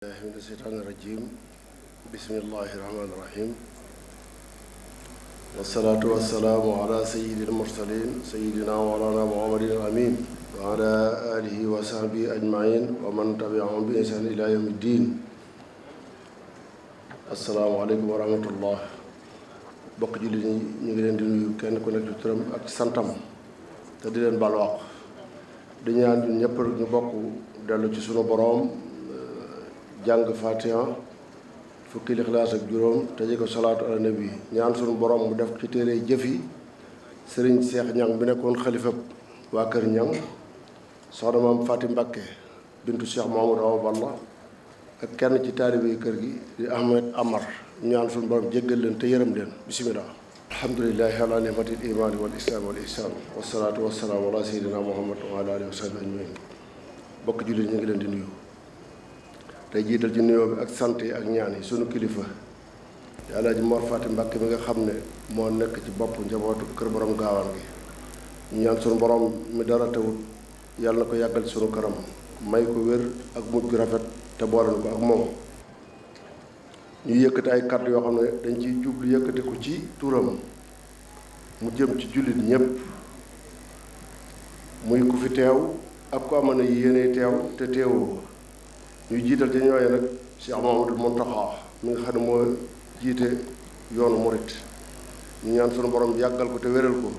من الشيطان الرجيم بسم الله الرحمن الرحيم والصلاة والسلام على سيد المرسلين سيدنا مولانا محمد الأمين وعلى آله وصحبه أجمعين ومن تبعهم بإحسان إلى يوم الدين. السلام عليكم ورحمة الله. bokk jullit ñi ñu ngi leen di nuyu kenn ku nekk ci turam ak santam te di leen baal wax di ñaan ñun ñëpp ñu bokk dellu ci sunu boroom jàng Fatiha fukki Ixlaas ak juróom tëje ko salaatu ala nabi ñaan sunu borom mu def ci téere jëf yi sëriñ Seex Ñang bi nekkoon xalifa waa kër Ñang soxna maam Faati Mbakke bintu Cheikh Mahamadou Awa Balla ak kenn ci taalibe kër gi di Ahmed Amar ñaan sunu borom jéggal leen te yërëm leen bismillah. alhamdulillahi ala ni'matil imaani wal islaam wal ihsaan wassalaatu wassalaamu ala sayyidina Muhammad wa ala alihi wa sahbihi ajmain. bokk jullit ñu ngi leen di nuyu tey jiital ci nuyoo bi ak sant yi ak ñaan yi sunu kilifa di Alaaji Mor Faati Mbàkke mi nga xam ne moo nekk ci bopp njabootu kër borom gaawaan gi ñu ñaan sunu borom mi dara tewut yàlla na ko yàggal ci sunu kanam may ko wér ak mujj gu rafet te boole ko ak moom. ñu yëkkati ay kàddu yoo xam ne dañ ciy jublu yëkkati ko ci turam mu jëm ci jullit ñépp muy ku fi teew ak ku amoon na yéene teew te teewoo. ñuy jiital ci ñooñu nag Cheikh Mahamadou Muntaxa mi nga xam ne moo jiite yoonu murit ñu ñaan sunu borom yàggal ko te wéral ko.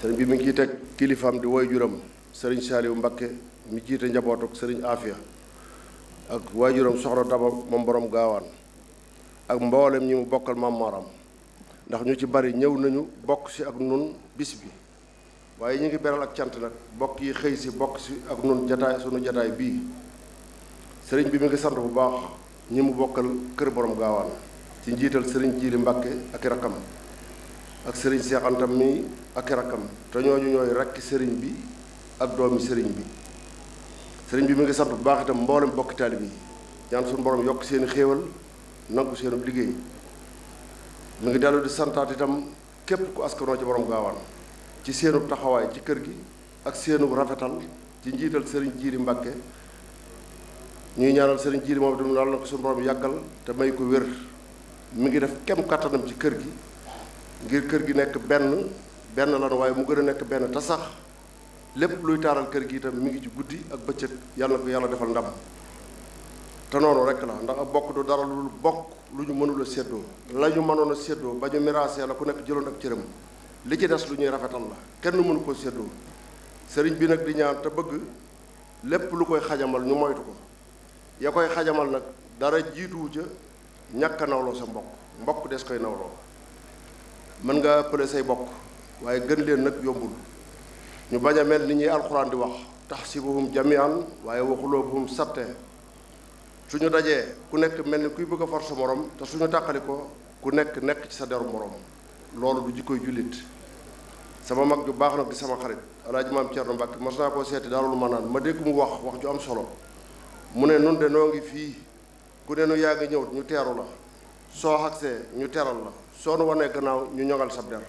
sëriñ bi mi ngi ciy teg kilifaam di waajuram sëriñ Saaliwu Mbakke mi jiite njabootuk sëriñ Afia ak waajuram soxna Daba moom borom gaawaan ak mboolem ñi mu bokkal Maam Maaram ndax ñu ci bari ñëw nañu bokk si ak nun bis bi waaye ñu ngi beral ak cant nag bokk yi xëy si bokk si ak nun jataay sunu jataay bii. sëriñ bi mi ngi sant bu baax ñi mu bokkal kër borom gaawaan ci njiital sëriñ Jiili Mbàkke ak i rakkam ak sëriñ Seex Anta mi ak i rakkam te ñooñu ñooy rakki sëriñ bi ak doomi sëriñ bi. sëriñ bi mi ngi sant bu baax itam mboolem bokki taalibe yi ñaan suñu borom yokk seeni xéewal nangu seenu liggéey. mi ngi dellu di santaat itam képp ku askanoo ci borom gaawaan ci seenu taxawaay ci kër gi ak seenu rafetal ci njiital sëriñ Jiili Mbàkke. ñuy ñaanal sëriñ Jiili moom itam daal na ko suñu borom yàggal te may ko wér mi ngi def kem kattanam ci kër gi ngir kër gi nekk benn lan waaye mu gën a nekk benn te sax lépp luy taaral kër gi itam mi ngi ci guddi ak bëccëg yàlla na ko yàlla defal ndam. te noonu rek la ndax ak bokk du dara lu bokk lu ñu mënul a séddoo la ñu mënoon a séddoo ba ñu miraasee la ku nekk jëloon ak cëram li ci des lu ñuy rafetal la kenn mënu koo séddoo. sëriñ bi nag di ñaan te bëgg lépp lu koy xajamal ñu moytu ko. ya koy xajamal nag dara jiituwu ca ñàkk a nawloo sa mbokk des koy nawloo mën nga ëppale say bokk waaye gën leen nag yombul. ñu bañ a mel ni ñuy alxuraan di wax taxsibuhum jamian waaye wa qulubuhum shatta suñu dajee ku nekk mel ni kuy bëgg a far sa morom te suñu tàqali ko ku nekk ci sa deru morom loolu du jikkoy jullit. sama mag ju baax nag di sama xarit Alaaji Maam Cerno Mbàkke mas naa koo seeti Daarul Manaan ma dégg mu wax ju am solo. mu ne nun de noo ngi fii ku ne nu yaa ngi ñëw ñu teeru la soo xagsee ñu teral la soo nu wanee gannaaw ñu ñoŋal sab der.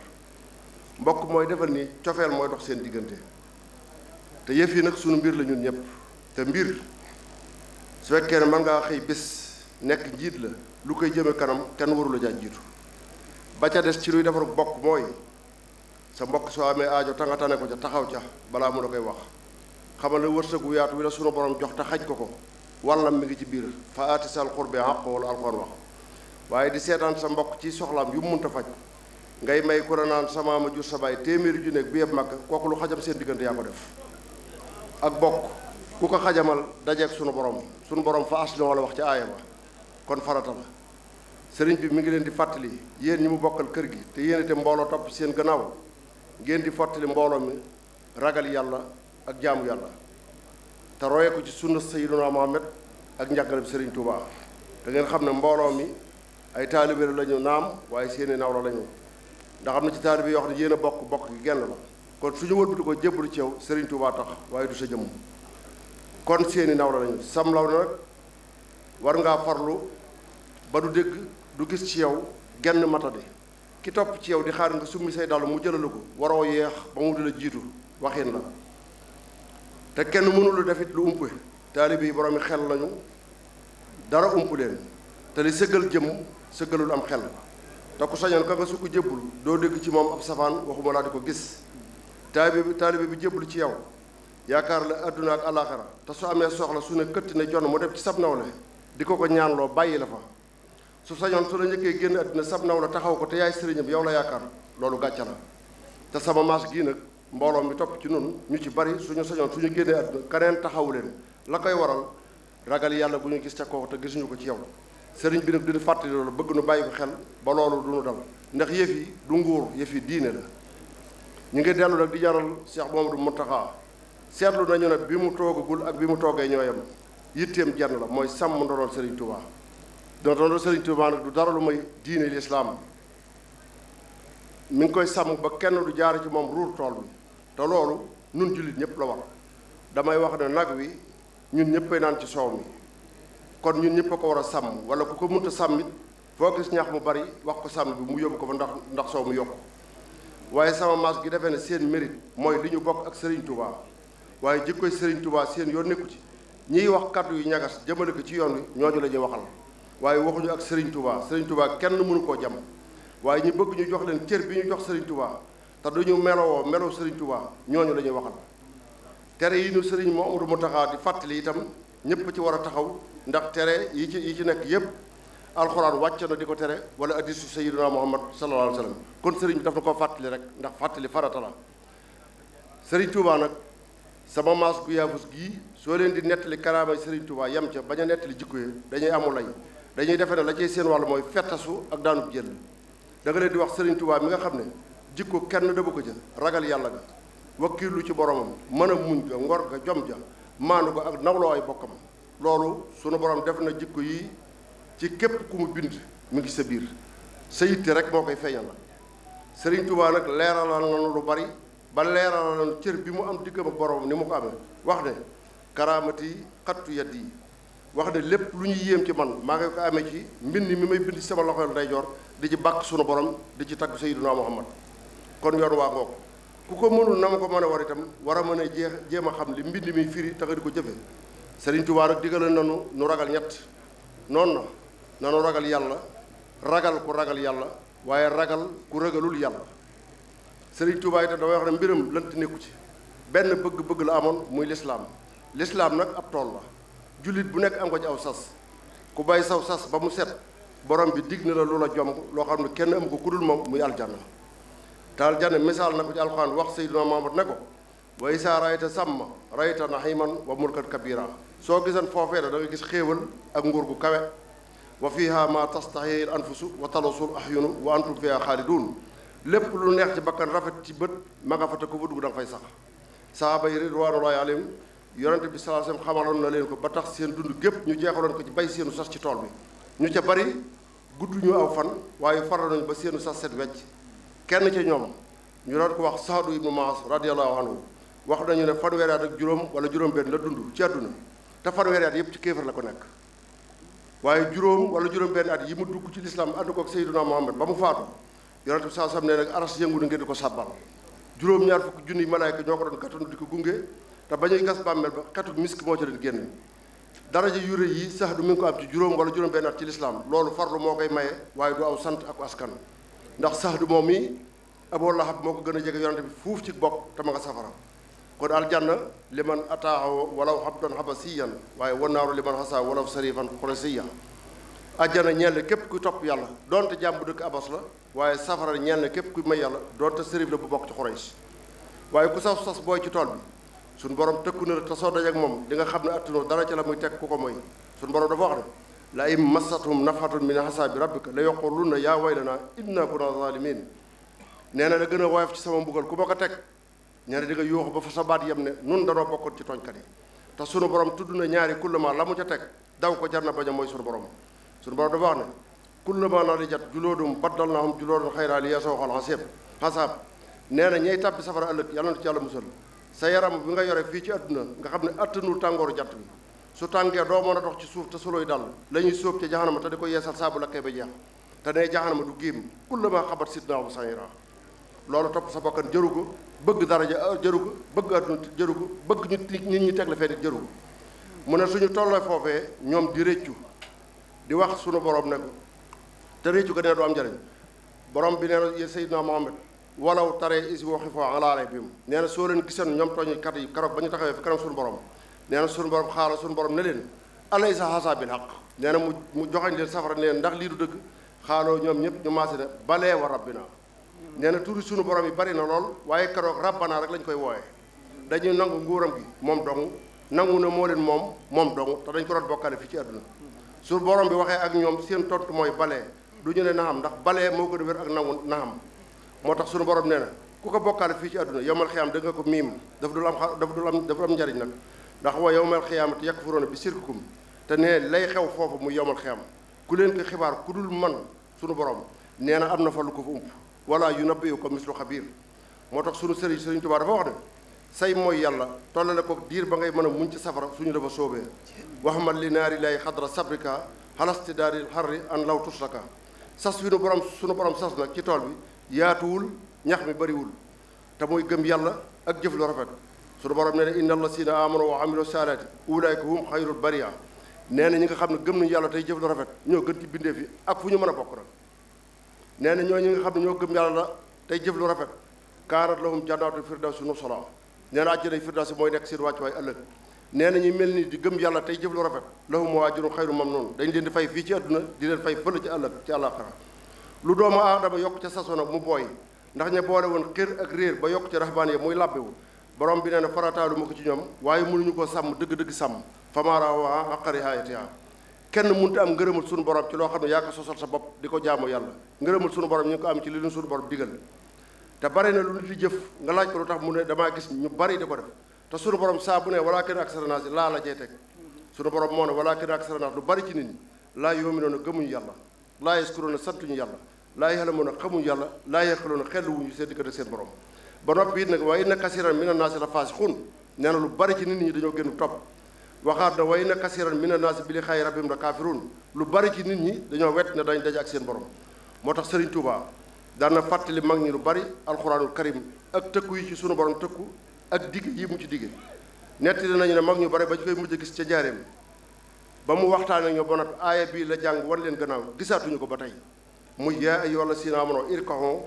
mbokk mooy defal ni cofeel mooy dox seen diggante te yëf yi nag sunu mbir la ñun ñëpp te mbir su fekkee ne mën ngaa xëy bés nekk njiit la lu koy jëme kanam kenn warula jaa jiitu. ba ca des ci luy defar bokk mooy sa mbokk soo amee aajo ta nga tane ko ca taxaw ca balaa mu la koy wax xamal ne wërsëgu yaatu wi la sunu borom jox te xaj ko wallam mi ngi ci biir fa aati sal xurbe xaq wala alxuraan wax waaye di seetaan sa mbokk ci soxlaam yu mu munta faj ngay may ku la naan sama ma jur sa baay téeméeri ju nekk bi yëpp mag kooku lu xajam seen diggante yaa ko def. ak bokk ku ko xajamal dajeeg sunu borom fa asli wala wax ci aaya ba kon farata la. sëriñ bi mi ngi leen di fàttali yéen ñi mu bokkal kër gi te yéen itam mbooloo topp seen gannaaw ngeen di fàttali mbooloo mi ragal yàlla ak jaamu yàlla te roye ko ci sunna sayyiduna Muhammad ak njàngalem sëriñ Touba. da ngeen xam ne mbooloo mi ay taalibe lañu naam waaye seeni nawla lañu ndax am na ci taalibe yoo xam ne yéen a bokk gi genn la kon suñu wëlbati ko jébbalu ci yow sëriñ Touba tax waaye du sa jëmm kon seeni nawla lañu sam law na nag war ngaa farlu ba du dégg du gis ci yow genn matadi ki topp ci yow di xaar nga summi say dàll mu jëlalu ko waroo yeex ba mu di la jiitu waxin la te kenn mënulu defit lu umpe taalibe yi boroomi xel lañu dara ump leen te li sëggal jëm sëggalul am xel te ku sañoon ka nga su ko jébbul doo dégg ci moom ab safaan waxuma laa di ko gis taalibe bi jébbul ci yow yaakaar la adduna ak àllaaxira te su amee soxla su ne këtt ne jonn mu def ci sab nawle di ko ñaanloo bàyyi la fa su sañoon su la njëkkee génn adduna sab nawle taxaw ko te yaay sëriñam yow la yaakaar loolu gàcca la te sama maas gii nag mbooloo mi topp ci nun ñu ci bari suñu sañoon suñu génnee adduna keneen taxawu leen la koy waral ragal yàlla bu ñu gis ca kooku te gisuñu ko ci yow sëriñ bi nag dina fàttali loolu bëgg nu bàyyi ko xel ba loolu du nu dal ndax yëf yi du nguur yëf yi diine la ñu ngi dellu nag di ñaanal Cheikh Mouhamadou Mountakha seetlu nañu ne bi mu toogagul ak bi mu toogee ñooyam yitteem jenn la mooy sàmm ndonol Serigne Touba ndonol Serigne Touba nag du dara lu may diine lislaam mi ngi koy sàmm ba kenn du jaar ci moom ruur tool bi te loolu nun jullit ñëpp la war damay wax ne nag wi ñun ñëppay naan ci soow mi kon ñun ñëpp a ko war a sàmm wala ku ko mënta sàmmit foo gis ñax mu bari wax ko sàmm bi mu yóbbu ko ba ndax soow mu yokk waaye sama maas gi defee ne seen mérite mooy li ñu bokk ak Serigne Touba waaye jikkoy Serigne Touba seen yoon nekku ci ñiy wax kaddu yu ñagas jëmale ko ci yoon wi ñooñu la ñuy waxal waaye waxuñu ak Serigne Touba kenn mënu koo jam waaye ñu bëgg ñu jox leen cër bi ñu jox Serigne Touba te duñu melowoo melow Serigne Touba ñooñu la ñuy waxal tere yi ñu Serigne Mouhamadou Mountakha di fàttali itam ñëpp ci war a taxaw ndax tere yi ci nekk yépp alxuraan wàcc na di ko tere wala hadiisu Sayyidina Muhammad sallallahu alayhi wa sallam kon Serigne bi daf na koo fàttali rek ndax fàttali farata la Serigne Touba nag sama maas gu yaafus gii soo leen di nettali karaamay Serigne Touba yem ca bañ a nettali jikko yi dañuy amul lay dañuy defe ne la cay seen wàll mooy fettasu ak daanub jël da nga leen di wax Serigne Touba mi nga xam ne jikko kenn dëbu ko ca ragal yàlla ga wakkiirlu ci boromam mën a muñ ga ngor ga jom ja maandu ga ak nawloo ay bokkam loolu sunu borom def na jikko yi ci képp ku mu bind mu ngi sa biir sa yitte rek moo koy feeñal la Serigne Touba nag leeralal na lu bari ba leeralal na cër bi mu am diggam ak boromam ni mu ko amee wax ne karaamati xattu yat yi wax ne lépp lu ñuy yéem ci man maa ngi ko amee ci mbind mi may bind ci sama loxo ndeyjoor di ci bàkk sunu borom di ci tagg Sayyiduna Muhammad kon yoon waa ngoog ku ko mënul na ma ko mën a war itam war a mën a jéem a xam li mbind mi firi te nga di ko jëfe Serigne Touba nag digale nanu nu ragal ñett noonu na nanu ragal yàlla ragal ku ragal yàlla waaye ragal ku ragalul yàlla Serigne Touba itam damay wax ne mbiram lënt nekku ci benn bëgg-bëgg la amoon muy lislaam nag ab tool la jullit bu nekk am ko ci aw sas ku bay saw sas ba mu set borom bi dig na la lu la jomb loo xam ne kenn am ko ku dul moom muy aljanna te aljanna misaal na ko ci alxuraan wax Seydina Muhammad ne ko wa isaa rayta sàmma rayta naximan wa mulkan kabira soo gisan foofee da nga gis xéewal ak nguur gu kawe wa fiha ma tastahi al anfusu wa talasul ahyunu wa antum fiha xaalidun lépp lu neex ci bakkan rafet ci bët ma nga fa te ko fa dugg da nga fay sax sahaaba yi ridwanullahi alayhim yonente bi sallallahu alayhi wasallam xamaloon na leen ko ba tax seen dund gépp ñu jeexaloon ko ci bay seenu sas ci tool bi ñu ca bari gudd ñu aw fan waaye faral nañu ba seenu sas set wecc kenn ca ñoom ñu doon ko wax Saadu ibnu Maas radiyallahu anhu wax nañu ne fanweeri at ak juróom wala juróom-benn la dund ci àdduna te fanweeri at yëpp ci kéefar la ko nekk waaye juróom wala juróom-benn at yi mu dugg ci lislaam ànd ko ak Seydina Muhammad ba mu faatu yonente bi sallallahu alayhi wasallam ne nag aras yëngu na ngeen di ko sàbbal juróom-ñaar fukki junniy malaayka ñoo ko doon gàttandu di ko gunge te ba ñuy gas bàmmeel ba xetu misk moo ci leen génn daraja yu rëy yi sax du mi ngi ko am ci juróom wala juróom-benn at ci lislaam loolu farlu moo koy maye waaye du aw sant ak askan ndax sax du moom mi Abu Lahab moo ko gën a jege yonente bi fuuf ci bokk te ma nga safara kon aljanna liman ataahu walaw habdan habasiyan waaye wannaaru liman hasa walaw sarifan xurasiya ajjana ñeel képp kuy topp yàlla donte jàmm bu dëkk abas la waaye safara ñeel képp kuy may yàlla donte sërif la bu bokk ci Xurays waaye ku sas sas booy ci tool bi suñu borom tëkku na la te soo dajeek moom di nga xam ne attanoo dara ci la muy teg ku ko mooy suñu borom dafa wax ne la im massathum nafatun min hasaabi rabbika la yaquluna yaa waylana inna kunna zalimin nee na la gën a woyof ci sama mbugal ku ma ko teg ñaari di nga yuuxu ba fa sa baat yem ne nun danoo bokkoon ci tooñkat yi te sunu borom tudd na ñaari kullama la mu ca teg daw ko jar na bañ a mooy sunu borom dafa wax ne kullama nadijat juluudum baddalnahum juluudan xayraa liyasuuqal xasaab nee na ñey tàbbi safara ëllëg yàlla na ci yàlla musal sa yaram bi nga yore fii ci àdduna nga xam ne attanul tàngooru jant bi su tàngee doo mën a dox ci suuf te sulooy dal la ñuy sóob ca jaxanama te di ko yeesal saabu lakkee ba jeex te ne jaxanama du gémm kullama xabat sidnaahu sayra loolu topp sa bakkan jëru ko bëgg daraja jëru ko bëgg àdduna jëru ko bëgg nit ñi teg la fee nit jëru ko mu ne suñu tollee foofee ñoom di réccu di wax sunu borom ne ko te réccu ko ne du am njëriñ borom bi nee na Seydina Muhammad walaw tare is waxi foo ala rabbihim nee na soo leen gisoon ñoom tooñkat yi keroog ba ñu taxawee fi kanam sunu borom nee na sunu borom xaaral sunu borom ne leen alaysa haza bil haqq nee na mu joxañ leen safara ne leen ndax lii du dëgg xaaloo ñoom ñëpp ñu maase ne balee wa rabbina nee na turi sunu borom yi bari na lool waaye keroog rabbana rek lañ koy wooyee dañuy nangu nguuram gi moom dong nangu na moo leen moom dong te dañ ko doon bokkale fii ci àdduna su borom bi waxee ak ñoom seen tontu mooy balee du ñu ne naxam ndax balee moo gën a wér ak nangu naxam moo tax sunu borom nee na ku ko bokkaale fii ci àdduna yowmal xiyaam da nga ko miim dafa dul am njariñ nag ndax wa yowmal xiyaamati yakfuruuna bi sirkikum te ne lay xew foofu mu yowmal xiyaam ku leen ko xibaar ku dul man sunu borom nee na am na fa lu ko fa ump wala yunabbi'uka mislu xabiir moo tax sunu Sëriñ Tuubaa dafa wax ne say mooy yàlla tollale ko diir ba ngay mën a muñ ci safara suñu dafa soobee waxamal li naari lay xadra sabrika xalasti daaril xarri an law tusraka sas wi sunu borom sas nag ci tool bi yaatuwul ñax mi bariwul te muy gëm yàlla ak jëf lu rafet sunu borom nee na inna allazina amanu wa amilu saalaati ulaayka hum xayrul bariya nee na ñi nga xam ne gëm nañu yàlla tey jëf lu rafet ñoo gën ci bindeef yi ak fu ñu mën a bokk nag nee na ñoo ñi nga xam ne ñoo gëm yàlla la tey jëf lu rafet kaanat lahum jannaatu firdawsi nuzula nee na àjjana firdawsi mooy nekk seen wàccuwaay ëllëg nee na ñu mel ni di gëm yàlla tey jëf lu rafet lahum ajrun xayru mamnuun dañ leen di fay fii ci àdduna di leen fay fële ci ëllëg ci àllaaxira lu doomu aadama yokk ca saso nag mu booy ndax ña boole woon xër ak réer ba yokk ca rahbaan ya muy làbbewu borom bi nee na farataalu ma ko ci ñoom waaye mënuñu ko sàmm dëgg-dëgg sàmm famaarawa aqari hayatiha kenn mënut am ngërëmul sunu borom ci loo xam ne yaa ko sosal sa bopp di ko jaamu yàlla ngërëmul sunu borom ñu ngi ko am ci li leen sunu borom digal te bari na lu nit di jëf nga laaj ko lu tax mu ne damaa gis ñu bari di ko def te sunu borom saa bu ne walaakinna aksara naasi laa la jey teg sunu borom moo ne walaakinna aksara naasi lu bari ci nit ñi laa yu'minuuna gëmuñu yàlla laa yaskuruuna santuñu yàlla laa ya'lamuuna xamuñu yàlla laa yaqiluuna xelluwuñu seen diggante seen borom ba noppi it nag wa inna kasiiran mina naasi la faasiquun nee na lu bari ci nit ñi dañoo gën topp waxaat na wa inna kasiiran mina naasi bi liqaa'i rabbihim la kaafiruun lu bari ci nit ñi dañoo wet ne dañ daje ak seen borom moo tax Serigne Touba daan na fàttali mag ñi lu bari alxuraanul karim ak tëkku yi ci sunu borom tëkku ak digg yi mu ci digge nettali nañu ne mag ñu bari ba ñu koy mujj gis ca jaareem ba mu waxtaan ak ñoo ba noppi aaya bii la jàng wan leen gannaaw gisaatuñu ko ba tey muy yaa ayyuhal laziina aamanuu irka'uu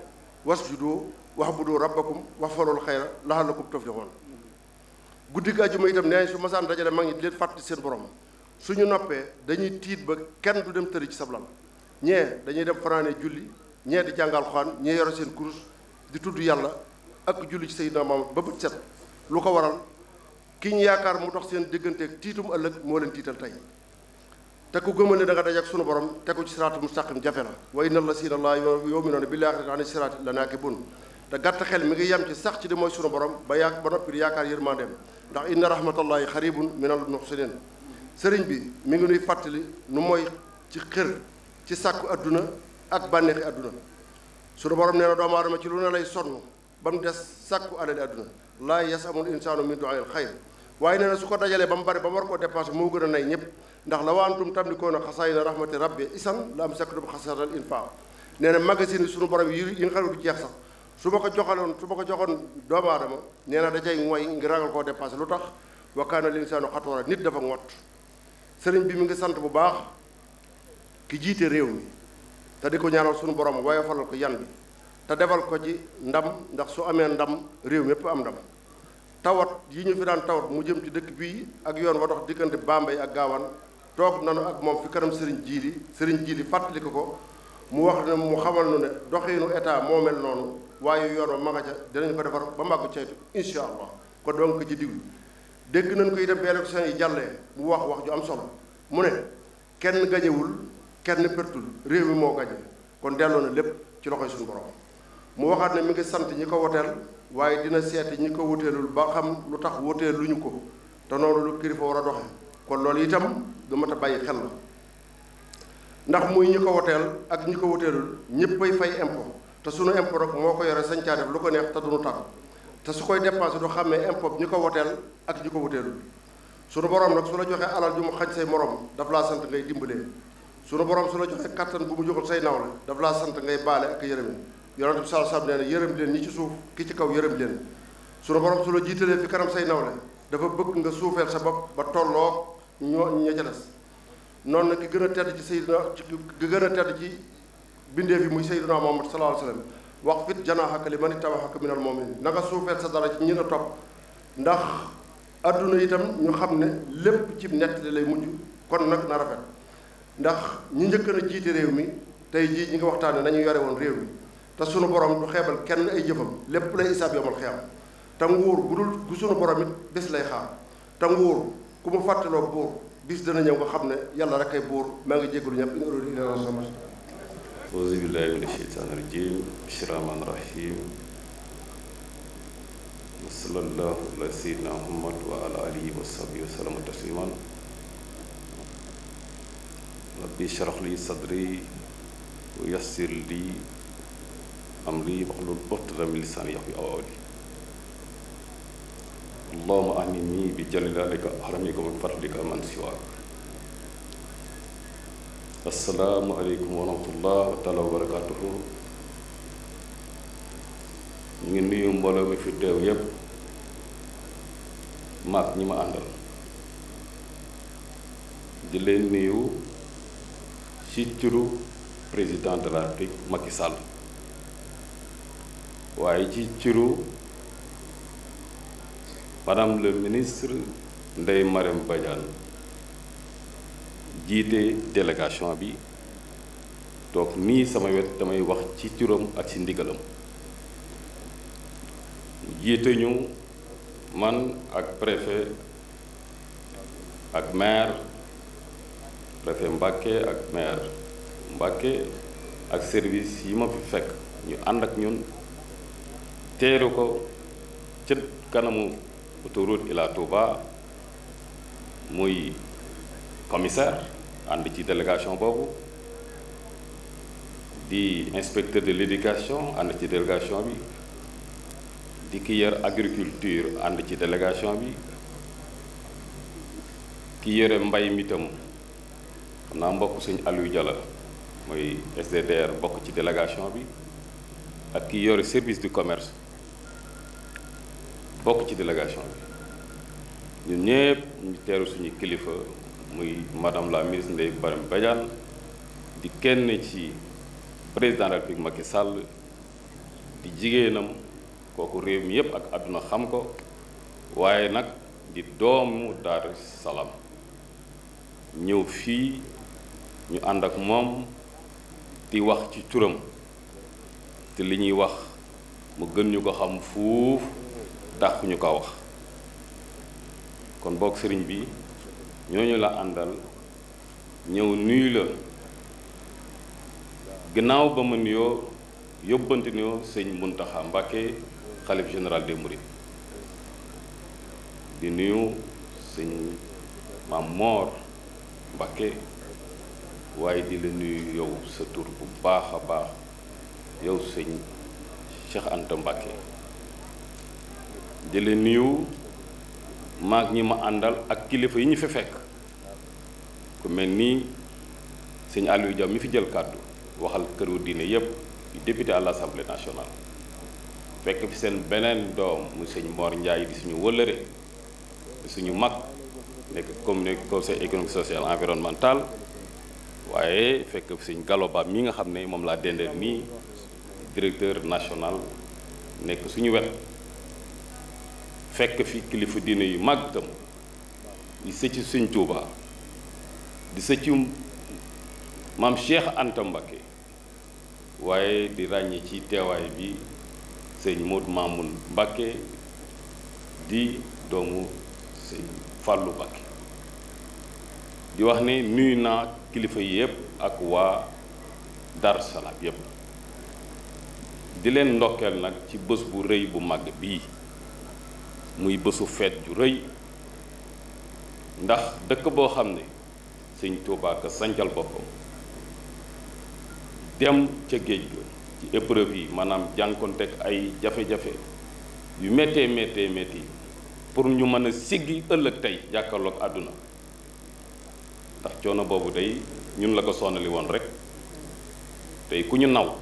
wasjuduu wa'budu rabbakum waf'alul xayra la'allakum tuflihuun guddi gi àjjuma itam nee su masaan dajale mag ñi di leen fàttali seen borom suñu noppee dañuy tiit ba kenn du dem tëri ci sablal ñee dañuy dem fanaane julli ñee di jàngal Alxuraan ñee yore seen kurus di tudd yàlla ak julli ci Seydina Muhammad ba bët set lu ko waral ki ñu yaakaar mu dox seen digganteeg tiitum ëllëg moo leen tiital tey te ku gëmal ne da nga daj ak sunu borom tegu ci siraatul mustaqim jafe la wa inna llaziina laa yu'minuuna bil aaxirati ani siraati la naakibuun te gàtt xel mi ngi yem ci sax ci di mooy sunu borom ba noppi di yaakaar yërmandeem ndax inna rahmatallahi xaribun minal muhsinin sëriñ bi mi ngi nuy fàttali nu mooy ci xër ci sàkku adduna ak bànneexi adduna sunu borom nee na doomu aadama ci lu ne lay sonn ba mu des sàkku alali adduna laa yasamul insaanu min du'aa'il xayr waaye nee na su ko dajalee ba mu bari ba war koo dépensé moo gën a nay ñëpp ndax la wa antum tamlikuuna xasaa'ina rahmati rabbi isan la amsaktum xasaaral infaaq nee na magasin yi sunu borom yi nga xam ne du jeex sax su ma ko joxoon doomu aadama nee na da cay mooy ngir ragal koo dépassé lu tax wa kaana l-insaanu xatuura nit dafa ngott sëriñ bi mi ngi sant bu baax ki jiite réew mi te di ko ñaanal sunu borom waaye falal ko yan bi te defal ko ci ndam ndax su amee ndam réew mi yépp am ndam tawat yi ñu fi daan tawat mu jëm ci dëkk bii ak yoon wa dox diggante Bambey ak Gaawaan toog nanu ak moom fi kanam sëriñ jiili fàttali ko mu wax ne mu xamal nu ne doxiinu état moo mel noonu waaye yoon wa ma nga ca dinañ ko defar ba màgg ceytu incha allah kon doon ko ci diglu dégg nañ ko itam bi élection yi jàllee mu wax ju am solo mu ne kenn gañewul kenn pertul réew mi moo gañe kon delloo na lépp ci loxoy suñu borom mu waxaat ne mi ngi sant ñi ko woteel waaye dina seeti ñi ko woteelul ba xam lu tax woteel lu ñu ko te noonu lu kilifa war a doxe kon loolu itam du mat a bàyyi xel la ndax muy ñi ko woteel ak ñi ko woteelul ñëppay fay impôt te sunu impôt nag moo ko yore sañ caa def lu ko neex te duñu tàgg te su koy dépensé du xàmmee impôt ñi ko woteel ak ñi ko woteelul sunu borom nag su la joxee alal ju mu xañ say morom daf laa sant ngay dimbalee sunu borom su la joxee kattan bu mu joxul say nawle daf laa sant ngay baale ak yërëme yonent bi sallallahu alayhi wasallam nee na yërëm leen ñi ci suuf ki ci kaw yërëm leen sunu borom su la jiitalee fi kanam say nawle dafa bëgg nga suufeel sa bopp ba tolloo ña ca des noonu nag ki gën a tedd ci Seydina ki gën a tedd ci bindeef yi muy Seydina Muhammad sallallahu alayhi wa sallam wax fit janaahaka liman ittaba'aka minal mu'minin na nga suufeel sa dara ci ñi la topp ndax adduna itam ñu xam ne lépp ci nett lay mujj kon nag na rafet ndax ñi njëkk na jiite réew mi tey jii ñi nga waxtaane nañu yore woon réew mi te sunu borom du xeebal kenn ay jëfam lépp lay isaab yomal xeam te nguur gu dul gu sunu borom it bés lay xaar te nguur ku mu fàttaloo buur bis dana ñëw nga xam ne yàlla rek ay buur maa ngi jégalu ñëpp in uriidu illal islaaha auzu billaahi mina sheytaani rajiim bismillaahi rahmaani rahiim wa sallallaahu alaa sayyidinaa Muhammad wa alaa aalihi wa sahbihi wa sallama tasliiman rabbi shrah li sadri wa yassir li amri wahlul uqdatan min lisaani yafqahu qawli allahumma ahnini bi jalaalika ahramika min fadlika man siwaak. assalaamu aleykum wa rahmatullah taala wa barakaatuhu. ñu ngi nuyu mbooloo mi fi teew yépp maak ñi ma àndal di leen nuyu ci turu président de la République Macky Sall waaye ci turu madame le ministre Ndeye Marème Badiane jiite délégation bi toog nii sama wet damay wax ci turam ak ci ndigalam jiite ñu man ak préfet ak maire préfet Mbacké ak maire Mbacké ak service yi ma fi fekk ñu ànd ak ñun teeru ko ca kanamu autoroute Ila Touba muy commissaire ànd ci délégation boobu di inspecteur de l'éducation ànd ci délégation bi di ki yor agriculture ànd ci délégation bi ki yore mbay mi tam xam naa mbokk sëñ Aliou Diala mooy SDDR bokk ci délégation bi ak ki yore service du commerce bokk ci délégation bi ñun ñëpp ñu teeru suñu kilifa muy madame la ministre Ndeye Marème Badiane di kenn ci président de la République Macky Sall di jigéenam kooku réew mi yépp ak àdduna xam ko waaye nag di doomu Daaru Salaam ñëw fii ñu ànd ak moom di wax ci turam te li ñuy wax mu gën ñu ko xam fuuf dàq ñu ko wax kon bokk sëriñ bi ñooñu la àndal ñëw nuyu la gannaaw ba ma nuyoo yóbbante nuyoo sëñ Muntaxa Mbàkke xalif général des Mourides di nuyu sëñ Maam Moor Mbàkke waaye di la nuyu yow sa tur bu baax a baax yow sëñ Cheikh Anta Mbàkke di la nuyu maag ñi ma àndal ak kilifa yi ñu fi fekk ku mel nii sëñ Aliou Dia mi fi jël kàddu waxal këru diine yépp di député à l'Assemblée nationale fekk fi seen beneen doom mu sëñ Mor Ndiaye di suñu wëllëre di suñu mag nekk comme conseil économique social environnemental waaye fekk fi sëñ Gallo Ba mi nga xam ne moom laa dendeel nii directeur national nekk suñu wet fekk fi kilifa diine yu mag tam di sëcc sëñ Tuuba di sëcc maam Cheikh Anta Mbacké waaye di ràññee ci teewaay bi sëñ Modou Mamoun Mbacké di doomu sëñ Fallou Mbacké di wax ne nuyu naa kilifa yi yépp ak waa Darou Salam yépp di leen ndokkeel nag ci bés bu rëy bu màgg bii muy bésu feet ju rëy ndax dëkk boo xam ne sëñ Tuubaa ka sancal boppam dem ca géej ga ci épreuve yi maanaam jànkonteeg ay jafe-jafe yu méttee métti pour ñu mën a siggi ëllëg tey jàkkaarloog àdduna ndax coono boobu day ñun la ko sonali woon rek tey ku ñu naw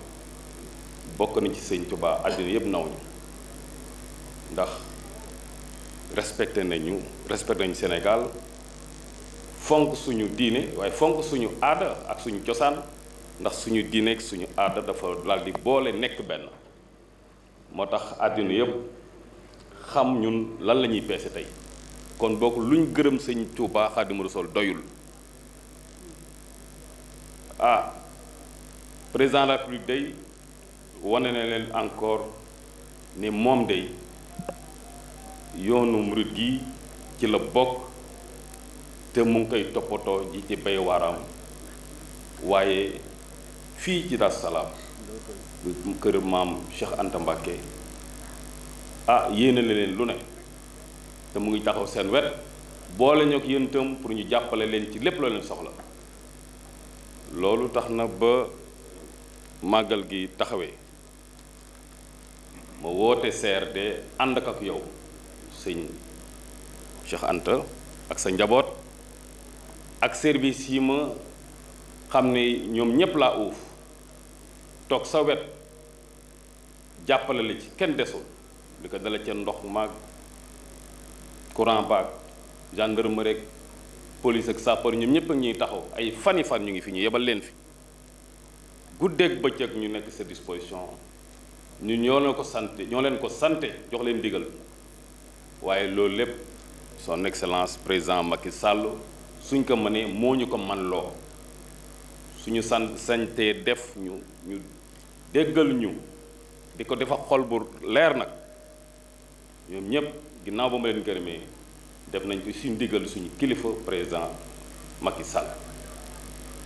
bokk na ci sëñ Tuubaa àddina yépp naw ñu respecté nañu Sénégal fonk suñu diine waaye fonk suñu aada ak suñu cosaan ndax suñu diine ak suñu aada dafa daal di boole nekk benn moo tax àddina yëpp xam ñun lan la ñuy peese tey kon boog luñ gërëm sëñ Tuubaa Xaadimu Rasuul doyul président de la République day wane na leen encore ne moom day yoonu murit gi ci la bokk te mu ngi koy toppatoo ji ci bay waaram waaye fii ci Daaru Salaam kër maam Cheikh Anta Mbacké yéene na leen lu ne te mu ngi taxaw seen wet boole ñoo ko yéen itam pour ñu jàppale leen ci lépp loo leen soxla loolu tax na ba màggal gi taxawee ma woote CRD ànd ak yow sëñ Cheikh Anta ak sa njaboot ak service yi ma xam ne ñoom ñépp laa uuf toog sa wet jàppale la ci kenn desul li ko dala ca ndox maag courant baag gendarmerie rek police ak sapeur ñoom ñëpp ak ñuy taxaw ay fani fan ñu ngi fi ñu yebal leen fi guddeeg bëccëg ñu nekk sa disposition ñu ñoo leen ko sante jox leen digal waaye loolu lépp son excellence président Macky Sall suñ ko mënee moo ñu ko man loo suñu sañtee def ñu déggal ñu di ko defa xol bu leer nag ñoom ñëpp ginnaaw ba ma leen gërëmee def nañ ko suñu digal suñu kilifa président Macky Sall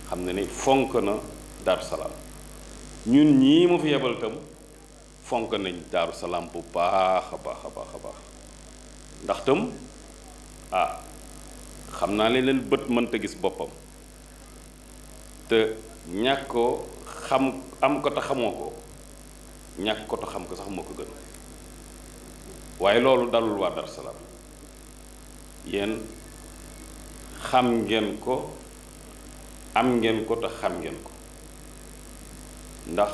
xam na ni fonk na Daaru Salaam ñun ñii ma fi yebal itam fonk nañ Daaru Salaam bu baax a baax a baax a baax ndax tam xam naa leen bët mënta gis boppam te ñàkk ko xam am ko te xamoo ko ñàkk ko te xam ko sax moo ko gën waaye loolu dalul waa Daaru Salaam yéen xam ngeen ko am ngeen ko te xam ngeen ko ndax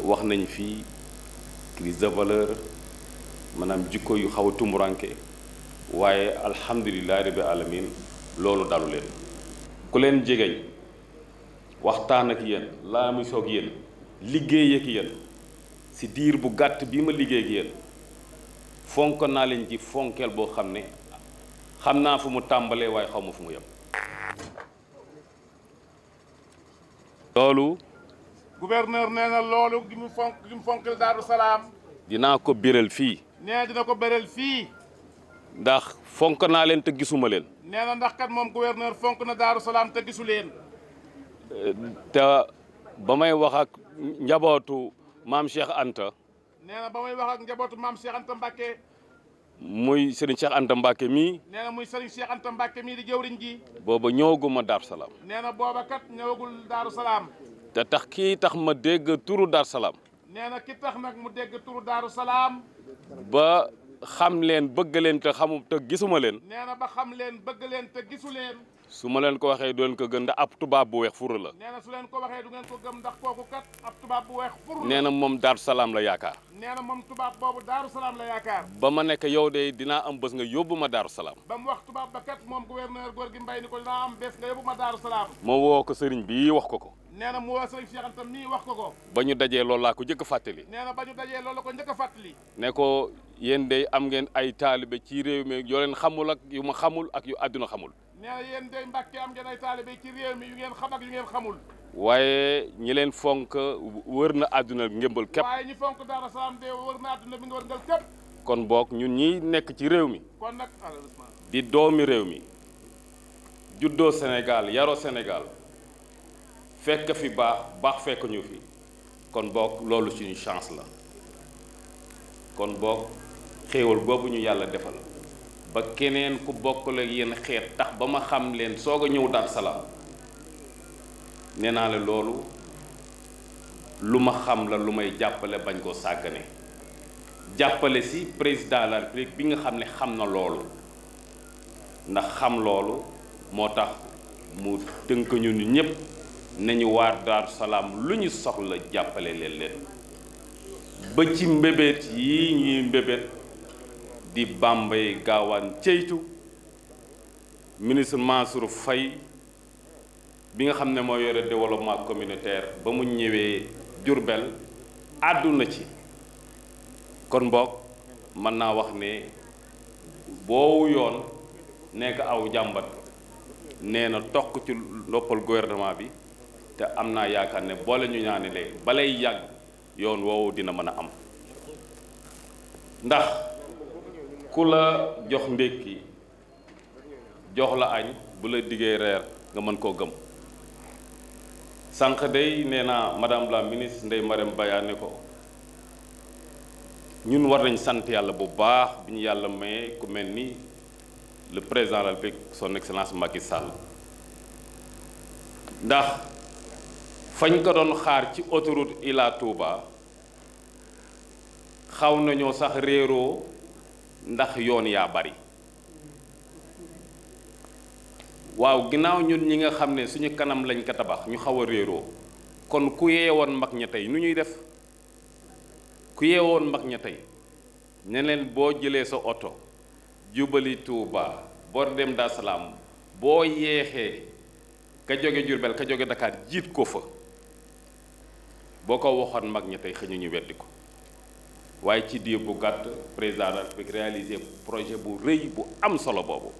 wax nañ fii crise de valeur maanaam jikko yu xaw a tumuranke waaye alhamdulilah rabbi alamin loolu dalu leen ku leen jegeñ waxtaan ak yéen laa muy soog yéen liggéey ak yéen si diir bu gàtt bii ma liggéey ak yéen fonk naa leen ci fonkeel boo xam ne xam naa fu mu tàmbalee waaye xaw ma fu mu yem loolu gouverneur nee na loolu gi mu fonkel Daaru Salaam dinaa ko biral fii nee dina ko biral fii ndax fonk naa leen te gisuma leen nee na ndax kat moom gouverneur fonk na Daaru Salaam te gisu leen te ba may wax ak njabootu maam Cheikh Anta nee na ba may wax ak njabootu maam Cheikh Anta Mbacké muy Serigne Cheikh Anta Mbacké mii nee na muy Serigne Cheikh Anta Mbacké mii di jëwriñ ji booba ñëwaguma Daaru Salaam nee na booba kat ñëwagul Daaru Salaam te tax kii tax ma dégg turu Daaru Salaam nee na ki tax nag mu dégg turu Daaru Salaam ba xam leen bëgg leen te xamu te gisuma leen nee na ba xam leen bëgg leen te gisu leen su ma leen ko waxee du leen ko gën ndax ab tubaab bu weex fur la nee na su leen ko waxee du ngeen ko gëm ndax kooku kat ab tubaab bu weex fur la nee na moom Daaru Salaam la yaakaar nee na moom tubaab boobu Daaru Salaam la yaakaar ba ma nekk yow de dinaa am bés nga yóbbu ma Daaru Salaam ba mu wax tubaab ba kat moom gouverneur góor gi Mbay ni ko dinaa am bés nga yóbbu ma Daaru Salaam ma woo ko sëriñ bi wax ko ko nee na mu woo sëriñ Cheikh Anta mii wax ko ko ba ñu dajee loolu laa ko njëkk a fàttali nee na ba ñu dajee loolu la ko njëkk a fàttali ne ko yéen de am ngeen ay taalibe ci réew mi yoo leen xamul ak yu ma xamul ak yu àdduna xamul nee na yéen de Mbàkke am ngeen ay taalibe ci réew mi yu ngeen xam ak yu ngeen xamul waaye ñi leen fonk wër na àdduna ngémbal képp waaye ñi fonk Daaru Salaam de wër na àdduna bi nga wërngal képp kon boog ñun ñi nekk ci réew mi kon nag di doomi réew mi juddoo Sénégal yaroo Sénégal fekk fi baax fekk ñu fi kon boog loolu suñu chance la kon boog xéewal boobu ñu yàlla defal ba keneen ku bokkul ak yéen xeet tax ba ma xam leen soog a ñëw Daaru Salaam nee naa la loolu lu ma xam la lu may jàppale bañ koo sàggane jàppale si président de la République bi nga xam ne xam na loolu ndax xam loolu moo tax mu tënk ñu ñëpp nañu waar Daaru Salaam lu ñu soxla jàppale leen ba ci mbébét yi ñuy mbébét di Bambey Gaawaan ceytu ministre Mansour Faye bi nga xam ne moo yore développement communautaire ba mu ñëwee Diourbel àdduna ci kon mbokk mën naa wax ne boowu yoon nekk aw jàmbat nee na tokk ci noppal gouvernement bi te am naa yaakaar ne boole ñu ñaanilee balay yàgg yoon woowu dina mën a am ndax ku la jox ndékki jox la añ bu la diggee reer nga mën koo gëm sànq day nee naa madame la ministre Ndeye Marème Badiane ko ñun war nañ sant yàlla bu baax bi ñu yàlla maye ku mel ni le président de la République son excellence Macky Sall ndax fañ ko doon xaar ci autoroute Ila Touba xaw nañoo sax réeroo ndax yoon yaa bari waaw ginnaaw ñun ñi nga xam ne suñu kanam lañ ko tabax ñu xaw a réeroo kon ku yeewoon mag ña tey nu ñuy def ku yeewoon mag ña tey ne leen boo jëlee sa oto jubali Touba bor dem Dar Salaam boo yeexee ka jóge Diourbel ka jóge Dakar jiit ko fa boo ko waxoon mag ña tey xëy ñu weddi ko waaye ci diir bu gàtt président de la République réalisé projet bu rëy bu am solo boobu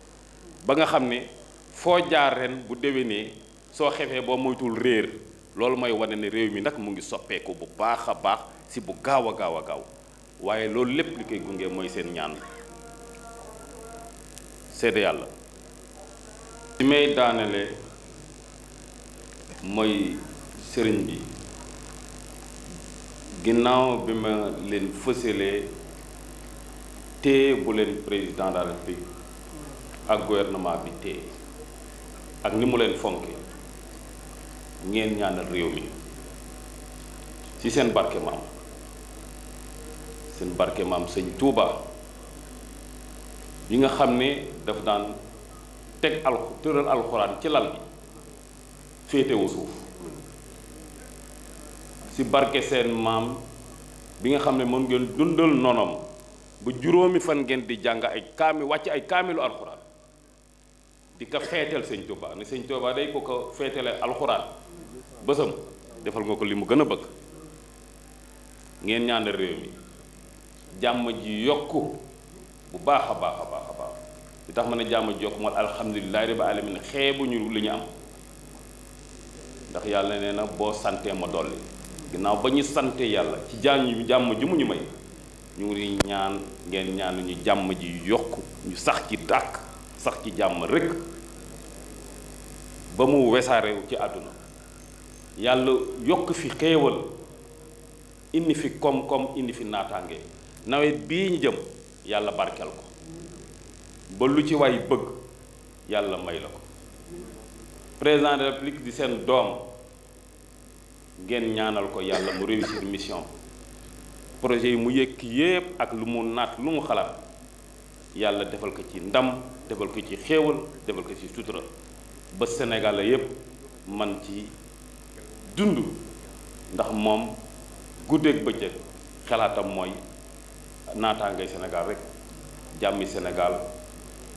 ba nga xam ne foo jaar ren bu déwénee soo xefee boo moytul réer loolu mooy wane ne réew mi nag mu ngi soppeeku bu baax a baax si bu gaaw a gaaw waaye loolu lépp li koy gunge mooy seen ñaan seede yàlla li may daanele mooy sëriñ bi ginnaaw bi ma leen fësalee téye bu leen président de la République ak gouvernement bi téye ak ni mu leen fonke ngeen ñaanal réew mi ci seen barke maam sëñ Touba yi nga xam ne daf daan teg tëral alxuraan ci lal bi féetewu suuf ci barke seen maam bi nga xam ne moom ngeen dundal nonom bu juróomi fan ngeen di jàng ay wàcc ay kaamilu alxuraan di ko feetal sëñ Touba ne sëñ Touba day ko feetale alxuraan bësam defal nga ko li mu gën a bëgg ngeen ñaanal réew mi jàmm ji yokku bu baax a baax li tax ma ne jàmm ji yokku mooy alhamdulilahi rabbil alamin xeebuñu li ñu am ndax yàlla nee na boo santee ma dolli ginnaaw ba ñu sante yàlla ci jàmm ji mu ñu may ñu ngi ñaan ngeen ñaanu ñu jàmm ji yokku ñu sax ci dàkk sax ci jàmm rekk ba mu wesaarewu ci àdduna yàlla yokk fi xéewal indi fi koom-koom indi fi naataange nawet bii ñu jëm yàlla barkeel ko ba lu ci waay bëgg yàlla may la ko président de la République di seen doom ngeen ñaanal ko yàlla mu réussir mission projet yi mu yëkk yépp ak lu mu naat lu mu xalaat yàlla defal ko ci ndam defal ko ci xéewal defal ko ci sutura ba Sénégal la yépp man ci dund ndax moom guddeeg bëccëg xalaatam mooy naataangay Sénégal rek jàmmi Sénégal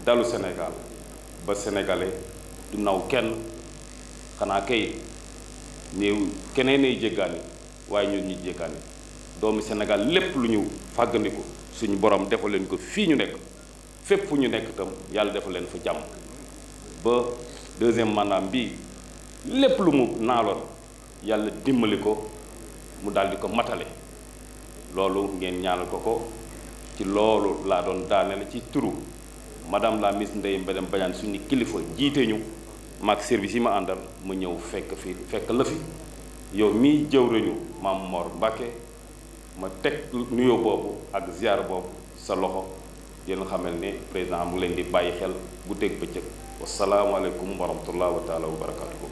dalu Sénégal ba sénégalais du naw kenn xanaa kay néew keneen ay jéggaani waaye ñun ñi jéggaani doomi Sénégal lépp lu ñu fàggandiku suñu borom defal leen ko fii ñu nekk fépp fu ñu nekk itam yàlla defal leen fa jàmm ba deuxième mandat bii lépp lu mu naaloon yàlla dimbali ko mu daldi ko matale loolu ngeen ñaanal ko ci loolu laa doon daaneel ci turu madame la ministre Ndeye Marème Badiane suñu kilifa jiite ñu maag service yi ma àndal mu ñëw fekk la fi yow mii jëwriñu Maam Mor Mbacke ma teg nuyoo boobu ak ziar boobu sa loxo yéen xamal ne président mu leen di bàyyi xel guddeeg bëccëg wasalaamualeykum wa rahmatullah wa taala wa barakatuhu